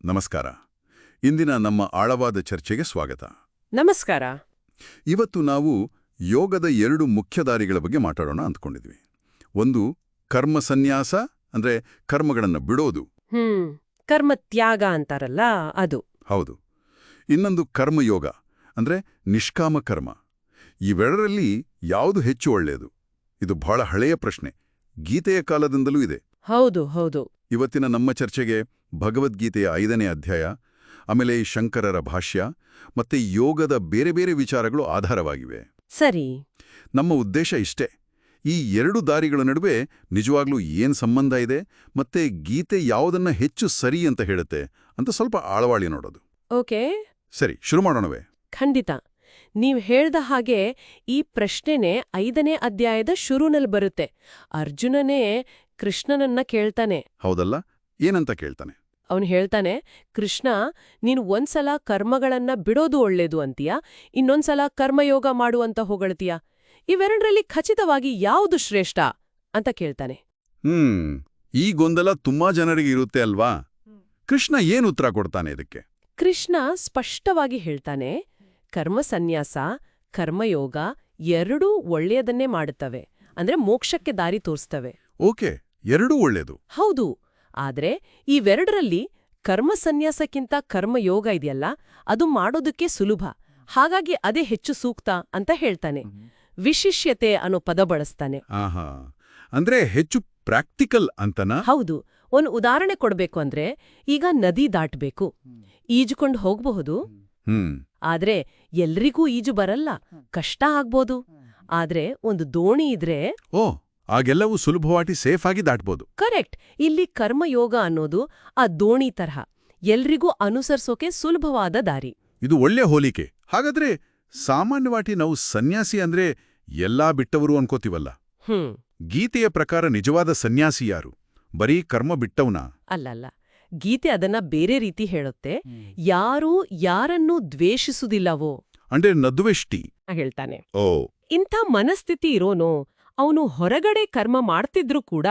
ನಮಸ್ಕಾರ. ಇಂದಿನ ನಮ್ಮ ಆಳವಾದ ಚರ್ಚೆಗೆ ಸ್ವಾಗತ. ನಮಸ್ಕಾರ. ಇವತ್ತು ನಾವು ಯೋಗದ 2 ಮುಖ್ಯ ದಾರಿಗಳ ಬಗ್ಗೆ ಮಾತಾಡೋಣ ಅಂದ್ಕೊಂಡಿದ್ವಿ. ಒಂದು ಕರ್ಮ ಸನ್ಯಾಸ, ಅಂದ್ರೆ ಕರ್ಮಗಳನ್ನು ಬಿಡೋದು. ಕರ್ಮ ತ್ಯಾಗ ಅಂತಾರಲ್ಲ ಅದು. ಹೌದು. ಇನ್ನೊಂದು ಕರ್ಮಯೋಗ, ಅಂದ್ರೆ ನಿಷ್ಕಾಮ ಕರ್ಮ. ಇವೆರಡರಲ್ಲಿ ಯಾವುದು ಹೆಚ್ಚು ಒಳ್ಳೆಯದು? ಇದು ಬಹಳ ಹಳೆಯ ಪ್ರಶ್ನೆ. ಗೀತೆಯ ಕಾಲದಿಂದಲೂ ಇದೆ. ಹೌದು. ಇವತ್ತಿನ ನಮ್ಮ ಚರ್ಚೆಗೆ ಭಗವದ್ಗೀತೆಯ 5ನೇ ಅಧ್ಯಾಯ, ಆಮೇಲೆ ಈ ಶಂಕರರ ಭಾಷ್ಯ ಮತ್ತೆ ಯೋಗದ ಬೇರೆ ಬೇರೆ ವಿಚಾರಗಳು ಆಧಾರವಾಗಿವೆ. ಸರಿ. ನಮ್ಮ ಉದ್ದೇಶ ಇಷ್ಟೇ: ಈ 2 ದಾರಿಗಳ ನಡುವೆ ನಿಜವಾಗ್ಲೂ ಏನ್ ಸಂಬಂಧ ಇದೆ, ಮತ್ತೆ ಗೀತೆ ಯಾವುದನ್ನ ಹೆಚ್ಚು ಸರಿ ಅಂತ ಹೇಳುತ್ತೆ ಅಂತ ಸ್ವಲ್ಪ ಆಳವಾಳಿ ನೋಡೋದು. ಓಕೆ, ಸರಿ, ಶುರು ಮಾಡೋಣವೇ? ಖಂಡಿತ. ನೀವ್ ಹೇಳ್ದ ಹಾಗೆ ಈ ಪ್ರಶ್ನೆನೇ 5ನೇ ಅಧ್ಯಾಯದ ಶುರುನಲ್ಲಿ ಬರುತ್ತೆ. ಅರ್ಜುನನೇ ಕೃಷ್ಣನನ್ನ ಕೇಳ್ತಾನೆ. ಹೌದಲ್ಲ? ಏನಂತ ಕೇಳ್ತಾನೆ? ಅವನು ಹೇಳ್ತಾನೆ, ಕೃಷ್ಣ, ನೀನು ಒಂದ್ಸಲ ಕರ್ಮಗಳನ್ನ ಬಿಡೋದು ಒಳ್ಳೇದು ಅಂತೀಯಾ, ಇನ್ನೊಂದ್ಸಲ ಕರ್ಮಯೋಗ ಮಾಡುವಂತ ಹೊಗಳ್ತೀಯಾ? ಇವೆರಡರಲ್ಲಿ ಖಚಿತವಾಗಿ ಯಾವುದು ಶ್ರೇಷ್ಠ ಅಂತ ಕೇಳ್ತಾನೆ. ಈ ಗೊಂದಲ ತುಂಬಾ ಜನರಿಗೆ ಇರುತ್ತೆ ಅಲ್ವಾ? ಕೃಷ್ಣ ಏನು ಉತ್ತರ ಕೊಡ್ತಾನೆ ಇದಕ್ಕೆ? ಕೃಷ್ಣ ಸ್ಪಷ್ಟವಾಗಿ ಹೇಳ್ತಾನೆ, ಕರ್ಮ ಸನ್ಯಾಸ, ಕರ್ಮಯೋಗ ಎರಡೂ ಒಳ್ಳೆಯದನ್ನೇ ಮಾಡುತ್ತವೆ. ಅಂದ್ರೆ ಮೋಕ್ಷಕ್ಕೆ ದಾರಿ ತೋರಿಸ್ತವೆ. ಓಕೆ, ಎರಡೂ ಒಳ್ಳೇದು. ಹೌದು. ಆದ್ರೆ ಇವೆರಡರಲ್ಲಿ ಕರ್ಮ ಸನ್ಯಾಸಕ್ಕಿಂತ ಕರ್ಮಯೋಗ ಇದೆಯಲ್ಲ, ಅದು ಮಾಡೋದಕ್ಕೆ ಸುಲಭ. ಹಾಗಾಗಿ ಅದೇ ಹೆಚ್ಚು ಸೂಕ್ತ ಅಂತ ಹೇಳ್ತಾನೆ. ವಿಶಿಷ್ಯತೆ ಅನ್ನೋ ಪದ ಬಳಸ್ತಾನೆ. ಆಹಾ, ಅಂದ್ರೆ ಹೆಚ್ಚು ಪ್ರಾಕ್ಟಿಕಲ್ ಅಂತನಾ? ಹೌದು. ಒಂದು ಉದಾಹರಣೆ ಕೊಡ್ಬೇಕು ಅಂದ್ರೆ, ಈಗ ನದಿ ದಾಟ್ಬೇಕು, ಈಜುಕೊಂಡು ಹೋಗ್ಬಹುದು. ಆದ್ರೆ ಎಲ್ರಿಗೂ ಈಜು ಬರಲ್ಲ, ಕಷ್ಟ ಆಗ್ಬೋದು. ಆದ್ರೆ ಒಂದು ದೋಣಿ ಇದ್ರೆ ಆಗೆಲ್ಲವೂ ಸುಲಭವಾಗಿ ಸೇಫ್ ಆಗಿ ದಾಟ್ಬೋದು. ಕರೆಕ್ಟ್. ಇಲ್ಲಿ ಕರ್ಮಯೋಗ ಅನ್ನೋದು ಆ ದೋಣಿ ತರಹ, ಎಲ್ರಿಗೂ ಅನುಸರಿಸೋಕೆ ಸುಲಭವಾದ ದಾರಿ. ಇದು ಒಳ್ಳೆ ಹೋಲಿಕೆ. ಹಾಗಾದ್ರೆ ಸಾಮಾನ್ಯವಾಗಿ ನಾವು ಸನ್ಯಾಸಿ ಅಂದ್ರೆ ಎಲ್ಲಾ ಬಿಟ್ಟವರು ಅನ್ಕೋತೀವಲ್ಲ. ಗೀತೆಯ ಪ್ರಕಾರ ನಿಜವಾದ ಸನ್ಯಾಸಿ ಯಾರು? ಬರೀ ಕರ್ಮ ಬಿಟ್ಟವನ? ಅಲ್ಲಲ್ಲ. ಗೀತೆ ಅದನ್ನ ಬೇರೆ ರೀತಿ ಹೇಳುತ್ತೆ. ಯಾರೂ ಯಾರನ್ನೂ ದ್ವೇಷಿಸುವುದಿಲ್ಲವೋ, ಅಂದ್ರೆ ನದ್ವೇಷ್ಟಿ ಹೇಳ್ತಾನೆ. ಓ, ಇಂಥ ಮನಸ್ಥಿತಿ ಇರೋನೋ ಅವನು ಹೊರಗಡೆ ಕರ್ಮ ಮಾಡ್ತಿದ್ರೂ ಕೂಡ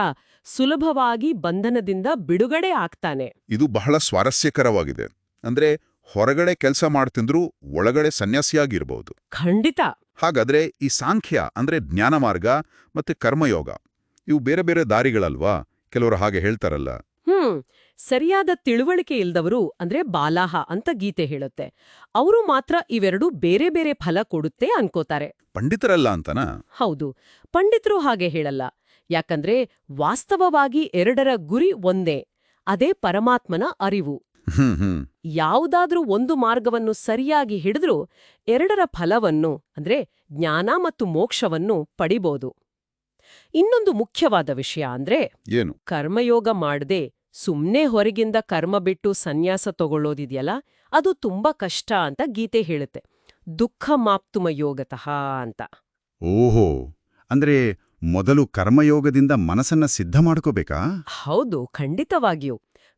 ಸುಲಭವಾಗಿ ಬಂಧನದಿಂದ ಬಿಡುಗಡೆ ಆಗ್ತಾನೆ. ಇದು ಬಹಳ ಸ್ವಾರಸ್ಯಕರವಾಗಿದೆ. ಅಂದ್ರೆ ಹೊರಗಡೆ ಕೆಲಸ ಮಾಡ್ತಿದ್ರೂ ಒಳಗಡೆ ಸನ್ಯಾಸಿಯಾಗಿರ್ಬಹುದು. ಖಂಡಿತ. ಹಾಗಾದ್ರೆ ಈ ಸಾಂಖ್ಯ ಅಂದ್ರೆ ಜ್ಞಾನ ಮಾರ್ಗ ಮತ್ತೆ ಕರ್ಮಯೋಗ ಇವು ಬೇರೆ ಬೇರೆ ದಾರಿಗಳಲ್ವಾ? ಕೆಲವರು ಹಾಗೆ ಹೇಳ್ತಾರಲ್ಲ. ಸರಿಯಾದ ತಿಳುವಳಿಕೆ ಇಲ್ದವರು, ಅಂದ್ರೆ ಬಾಲಾಹ ಅಂತ ಗೀತೆ ಹೇಳುತ್ತೆ, ಅವರು ಮಾತ್ರ ಇವೆರಡೂ ಬೇರೆ ಬೇರೆ ಫಲ ಕೊಡುತ್ತೆ ಅನ್ಕೋತಾರೆ. ಪಂಡಿತರಲ್ಲ ಅಂತನಾ? ಹೌದು, ಪಂಡಿತರು ಹಾಗೆ ಹೇಳಲ್ಲ. ಯಾಕಂದ್ರೆ ವಾಸ್ತವವಾಗಿ ಎರಡರ ಗುರಿ ಒಂದೇ, ಅದೇ ಪರಮಾತ್ಮನ ಅರಿವು. ಯಾವುದಾದ್ರೂ ಒಂದು ಮಾರ್ಗವನ್ನು ಸರಿಯಾಗಿ ಹಿಡಿದ್ರೂ ಎರಡರ ಫಲವನ್ನು, ಅಂದ್ರೆ ಜ್ಞಾನ ಮತ್ತು ಮೋಕ್ಷವನ್ನು ಪಡಿಬೋದು. ಇನ್ನೊಂದು ಮುಖ್ಯವಾದ ವಿಷಯ ಅಂದ್ರೆ ಏನು? ಕರ್ಮಯೋಗ ಮಾಡದೆ ಸುಮ್ನೆ ಹೊರಗಿಂದ ಕರ್ಮ ಬಿಟ್ಟು ಸನ್ಯಾಸ ತಗೊಳ್ಳೋದಿದೆಯಲ್ಲ, ಅದು ತುಂಬಾ ಕಷ್ಟ ಅಂತ ಗೀತೆ ಹೇಳುತ್ತೆ. ದುಃಖ ಮಾಪ್ತುಮ ಯೋಗತಃ ಅಂತ. ಓಹೋ, ಅಂದ್ರೆ ಮೊದಲು ಕರ್ಮಯೋಗದಿಂದ ಮನಸ್ಸನ್ನ ಸಿದ್ಧ ಮಾಡ್ಕೋಬೇಕಾ? ಹೌದು, ಖಂಡಿತವಾಗಿಯೂ.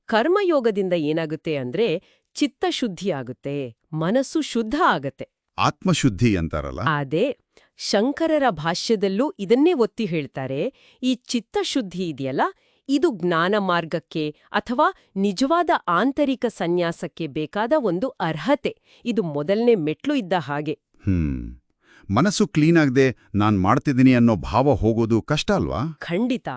ಕರ್ಮಯೋಗದಿಂದ ಏನಾಗುತ್ತೆ ಅಂದ್ರೆ ಚಿತ್ತಶುದ್ಧಿ ಆಗುತ್ತೆ, ಮನಸ್ಸು ಶುದ್ಧ ಆಗತ್ತೆ. ಆತ್ಮಶುದ್ಧಿ ಅಂತಾರಲ್ಲ. ಅದೇ ಶಂಕರರ ಭಾಷ್ಯದಲ್ಲೂ ಇದನ್ನೇ ಒತ್ತಿ ಹೇಳ್ತಾರೆ. ಈ ಚಿತ್ತಶುದ್ಧಿ ಇದೆಯಲ್ಲ, ಇದು ಜ್ಞಾನ ಮಾರ್ಗಕ್ಕೆ ಅಥವಾ ನಿಜವಾದ ಆಂತರಿಕ ಸನ್ಯಾಸಕ್ಕೆ ಬೇಕಾದ ಒಂದು ಅರ್ಹತೆ. ಇದು ಮೊದಲನೇ ಮೆಟ್ಲು ಇದ್ದ ಹಾಗೆ. ಮನಸ್ಸು ಕ್ಲೀನ್ ಆಗದೆ ನಾನ್ ಮಾಡ್ತಿದ್ದೀನಿ ಅನ್ನೋ ಭಾವ ಹೋಗೋದು ಕಷ್ಟ ಅಲ್ವಾ? ಖಂಡಿತ.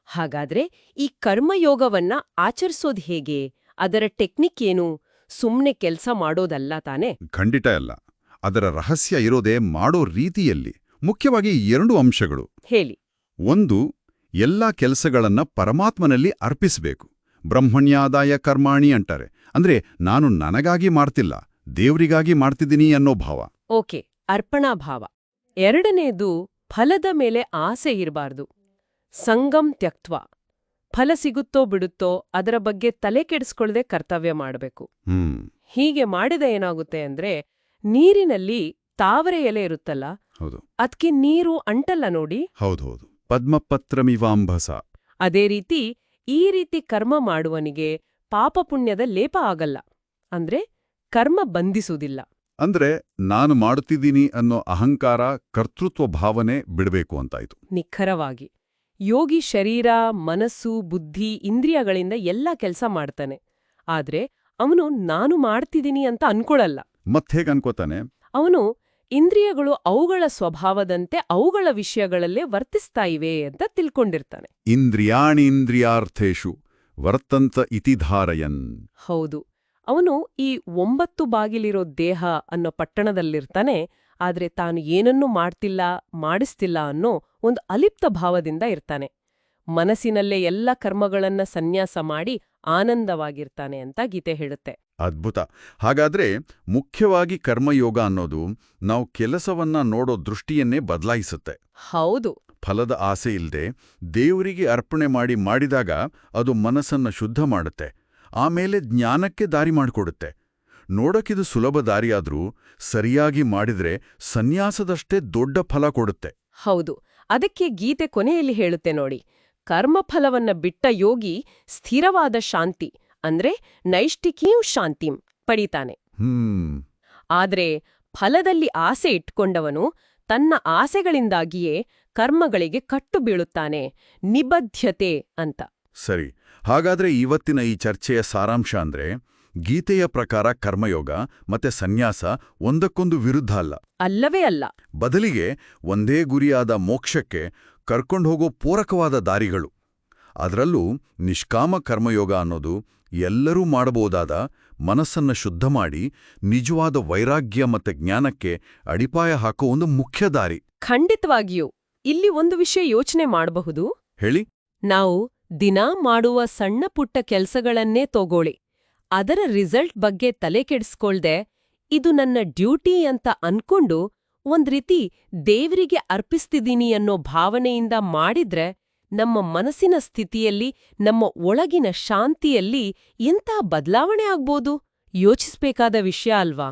ಹಾಗಾದ್ರೆ ಈ ಕರ್ಮಯೋಗವನ್ನ ಆಚರಿಸೋದು ಹೇಗೆ? ಅದರ ಟೆಕ್ನಿಕ್ ಏನು? ಸುಮ್ನೆ ಕೆಲ್ಸ ಮಾಡೋದಲ್ಲ ತಾನೆ? ಖಂಡಿತ ಅಲ್ಲ. ಅದರ ರಹಸ್ಯ ಇರೋದೇ ಮಾಡೋ ರೀತಿಯಲ್ಲಿ. ಮುಖ್ಯವಾಗಿ 2 ಅಂಶಗಳು. ಹೇಳಿ. ಒಂದು, ಎಲ್ಲಾ ಕೆಲಸಗಳನ್ನ ಪರಮಾತ್ಮನಲ್ಲಿ ಅರ್ಪಿಸಬೇಕು. ಬ್ರಹ್ಮಣ್ಯಾದಾಯ ಕರ್ಮಾಣಿ ಅಂತಾರೆ. ಅಂದ್ರೆ ನಾನು ನನಗಾಗಿ ಮಾಡ್ತಿಲ್ಲ, ದೇವ್ರಿಗಾಗಿ ಮಾಡ್ತಿದ್ದೀನಿ ಅನ್ನೋ ಭಾವ. ಓಕೆ, ಅರ್ಪಣಾ ಭಾವ. ಎರಡನೇದು, ಫಲದ ಮೇಲೆ ಆಸೆ ಇರಬಾರ್ದು. ಸಂಗಂ ತ್ಯಕ್ತ್ವ. ಫಲ ಸಿಗುತ್ತೋ ಬಿಡುತ್ತೋ ಅದರ ಬಗ್ಗೆ ತಲೆ ಕೆಡಿಸ್ಕೊಳ್ಳದೆ ಕರ್ತವ್ಯ ಮಾಡಬೇಕು. ಹೀಗೆ ಮಾಡಿದ ಏನಾಗುತ್ತೆ ಅಂದ್ರೆ, ನೀರಿನಲ್ಲಿ ತಾವರೆ ಎಲೆ ಇರುತ್ತಲ್ಲ, ಅದಕ್ಕೆ ನೀರು ಅಂಟಲ್ಲ ನೋಡಿ. ಹೌದೌದು, ಪದ್ಮಪತ್ರಮಿವಾಂಭಸ. ಅದೇ ರೀತಿ ಈ ರೀತಿ ಕರ್ಮ ಮಾಡುವನಿಗೆ ಪಾಪ ಪುಣ್ಯದ ಲೇಪ ಆಗಲ್ಲ. ಅಂದ್ರೆ ಕರ್ಮ ಬಂಧಿಸುವುದಿಲ್ಲ. ಅಂದ್ರೆ ನಾನು ಮಾಡುತ್ತಿದ್ದೀನಿ ಅನ್ನೋ ಅಹಂಕಾರ, ಕರ್ತೃತ್ವ ಭಾವನೆ ಬಿಡಬೇಕು ಅಂತಾಯ್ತು. ನಿಖರವಾಗಿ. ಯೋಗಿ ಶರೀರ, ಮನಸ್ಸು, ಬುದ್ಧಿ, ಇಂದ್ರಿಯಗಳಿಂದ ಎಲ್ಲ ಕೆಲಸ ಮಾಡ್ತಾನೆ. ಆದ್ರೆ ಅವನು ನಾನು ಮಾಡ್ತಿದ್ದೀನಿ ಅಂತ ಅನ್ಕೊಳಲ್ಲ. ಮತ್ತೇಗ್ ಅನ್ಕೋತಾನೆ? ಅವನು ಇಂದ್ರಿಯಗಳು ಅವುಗಳ ಸ್ವಭಾವದಂತೆ ಅವುಗಳ ವಿಷಯಗಳಲ್ಲೇ ವರ್ತಿಸ್ತಾ ಇವೆ ಅಂತ ತಿಳ್ಕೊಂಡಿರ್ತಾನೆ. ಇಂದ್ರಿಯಾರ್ಥೇಷು ವರ್ತಂತ ಇತಿ ಧಾರಯನ್. ಹೌದು, ಅವನು ಈ 9 ಬಾಗಿಲಿರೋ ದೇಹ ಅನ್ನೋ ಪಟ್ಟಣದಲ್ಲಿರ್ತಾನೆ. ಆದ್ರೆ ತಾನು ಏನನ್ನೂ ಮಾಡ್ತಿಲ್ಲ, ಮಾಡಿಸ್ತಿಲ್ಲ ಅನ್ನೋ ಒಂದು ಅಲಿಪ್ತ ಭಾವದಿಂದ ಇರ್ತಾನೆ. ಮನಸ್ಸಿನಲ್ಲೇ ಎಲ್ಲ ಕರ್ಮಗಳನ್ನ ಸನ್ಯಾಸ ಮಾಡಿ ಆನಂದವಾಗಿರ್ತಾನೆ ಅಂತ ಗೀತೆ ಹೇಳುತ್ತೆ. ಅದ್ಭುತ. ಹಾಗಾದ್ರೆ ಮುಖ್ಯವಾಗಿ ಕರ್ಮಯೋಗ ಅನ್ನೋದು ನಾವು ಕೆಲಸವನ್ನ ನೋಡೋ ದೃಷ್ಟಿಯನ್ನೇ ಬದಲಾಯಿಸುತ್ತೆ. ಹೌದು. ಫಲದ ಆಸೆ ಇಲ್ದೆ ದೇವರಿಗೆ ಅರ್ಪಣೆ ಮಾಡಿದಾಗ ಅದು ಮನಸ್ಸನ್ನ ಶುದ್ಧ ಮಾಡುತ್ತೆ. ಆಮೇಲೆ ಜ್ಞಾನಕ್ಕೆ ದಾರಿ ಮಾಡಿಕೊಡುತ್ತೆ. ನೋಡಕ್ಕಿದು ಸುಲಭ ದಾರಿಯಾದ್ರೂ ಸರಿಯಾಗಿ ಮಾಡಿದ್ರೆ ಸನ್ಯಾಸದಷ್ಟೇ ದೊಡ್ಡ ಫಲ ಕೊಡುತ್ತೆ. ಹೌದು. ಅದಕ್ಕೆ ಗೀತೆ ಕೊನೆಯಲ್ಲಿ ಹೇಳುತ್ತೆ ನೋಡಿ, ಕರ್ಮಫಲವನ್ನ ಬಿಟ್ಟ ಯೋಗಿ ಸ್ಥಿರವಾದ ಶಾಂತಿ ಅಂದ್ರೆ ನೈಷ್ಠಿಕೀಂ ಶಾಂತಿಂ ಪಡೀತಾನೆ. ಆದ್ರೆ ಫಲದಲ್ಲಿ ಆಸೆ ಇಟ್ಕೊಂಡವನು ತನ್ನ ಆಸೆಗಳಿಂದಾಗಿಯೇ ಕರ್ಮಗಳಿಗೆ ಕಟ್ಟು ಬೀಳುತ್ತಾನೆ, ನಿಬದ್ಧತೆ ಅಂತ. ಸರಿ. ಹಾಗಾದ್ರೆ ಇವತ್ತಿನ ಈ ಚರ್ಚೆಯ ಸಾರಾಂಶ ಅಂದ್ರೆ ಗೀತೆಯ ಪ್ರಕಾರ ಕರ್ಮಯೋಗ ಮತ್ತೆ ಸನ್ಯಾಸ ಒಂದಕ್ಕೊಂದು ವಿರುದ್ಧ ಅಲ್ಲ. ಅಲ್ಲವೇ ಅಲ್ಲ. ಬದಲಿಗೆ ಒಂದೇ ಗುರಿಯಾದ ಮೋಕ್ಷಕ್ಕೆ ಕರ್ಕೊಂಡ್ಹೋಗೋ ಪೂರಕವಾದ ದಾರಿಗಳು. ಅದರಲ್ಲೂ ನಿಷ್ಕಾಮ ಕರ್ಮಯೋಗ ಅನ್ನೋದು ಎಲ್ಲರೂ ಮಾಡಬಹುದಾದ, ಮನಸ್ಸನ್ನ ಶುದ್ಧ ಮಾಡಿ ನಿಜವಾದ ವೈರಾಗ್ಯ ಮತ್ತೆ ಜ್ಞಾನಕ್ಕೆ ಅಡಿಪಾಯ ಹಾಕೋ ಒಂದು ಮುಖ್ಯ ದಾರಿ. ಖಂಡಿತವಾಗಿಯೂ. ಇಲ್ಲಿ ಒಂದು ವಿಷಯ ಯೋಚನೆ ಮಾಡಬಹುದು. ಹೇಳಿ. ನಾವು ದಿನಾ ಮಾಡುವ ಸಣ್ಣ ಪುಟ್ಟ ಕೆಲ್ಸಗಳನ್ನೇ ತಗೊಳ್ಳಿ, ಅದರ ರಿಸಲ್ಟ್ ಬಗ್ಗೆ ತಲೆ ಕೆಡಿಸ್ಕೊಳ್ದೆ ಇದು ನನ್ನ ಡ್ಯೂಟಿ ಅಂತ ಅನ್ಕೊಂಡು ಒಂದ್ ರೀತಿ ದೇವ್ರಿಗೆ ಅರ್ಪಿಸ್ತಿದ್ದೀನಿ ಅನ್ನೋ ಭಾವನೆಯಿಂದ ಮಾಡಿದ್ರೆ ನಮ್ಮ ಮನಸ್ಸಿನ ಸ್ಥಿತಿಯಲ್ಲಿ, ನಮ್ಮ ಒಳಗಿನ ಶಾಂತಿಯಲ್ಲಿ ಎಂಥ ಬದಲಾವಣೆ ಆಗ್ಬೋದು? ಯೋಚಿಸ್ಬೇಕಾದ ವಿಷಯ ಅಲ್ವಾ?